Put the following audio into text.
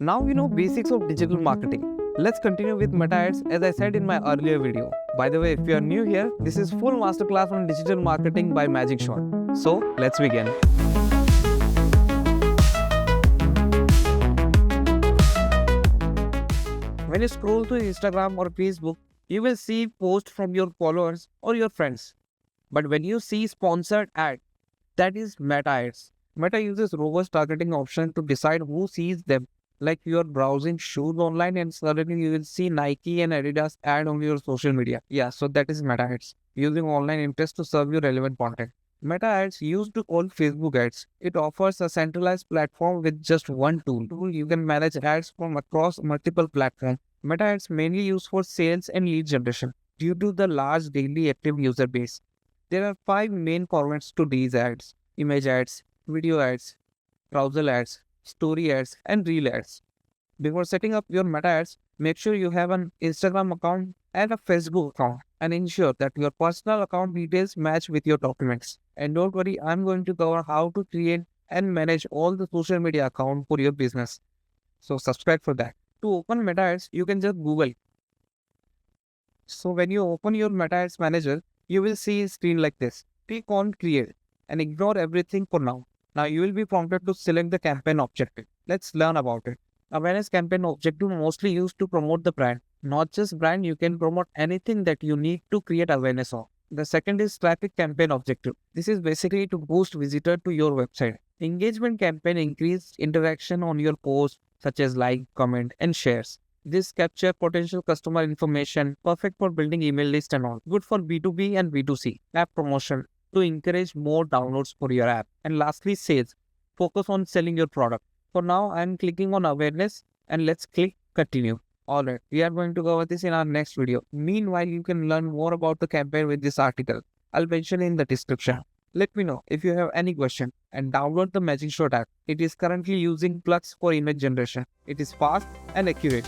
Now you know basics of digital marketing. Let's continue with meta ads as I said in my earlier video. By the way, if you are new here, this is full masterclass on digital marketing by MagicShot. So let's begin. When you scroll through Instagram or Facebook, you will see posts from your followers or your friends. But when you see sponsored ad, that is meta ads. Meta uses robust targeting option to decide who sees them. Like you are browsing shoes online and suddenly you will see Nike and Adidas ad on your social media. Yeah, so that is meta ads. Using online interest to serve you relevant content. Meta ads used to call Facebook ads. It offers a centralized platform with just one tool. You can manage ads from across multiple platforms. Meta ads mainly used for sales and lead generation. Due to the large daily active user base, there are 5 main formats to these ads: image ads, video ads, carousel ads, story ads, and reel ads. Before setting up your meta ads, make sure you have an Instagram account and a Facebook account and ensure that your personal account details match with your documents. And don't worry, I'm going to cover how to create and manage all the social media accounts for your business. So subscribe for that. To open meta ads, you can just Google. So when you open your meta ads manager, you will see a screen like this. Click on create and ignore everything for now. Now you will be prompted to select the campaign objective. Let's learn about it. Awareness campaign objective mostly used to promote the brand. Not just brand, you can promote anything that you need to create awareness of. The second is traffic campaign objective. This is basically to boost visitor to your website. Engagement campaign increase interaction on your post such as like, comment and shares. This capture potential customer information, perfect for building email list and all. Good for B2B and B2C. App promotion to encourage more downloads for your app. And lastly, sales. Focus on selling your product. For now, I am clicking on awareness and let's click continue. Alright, we are going to cover this in our next video. Meanwhile, you can learn more about the campaign with this article. I'll mention in the description. Let me know if you have any question and download the MagicShot app. It is currently using plugs for image generation. It is fast and accurate.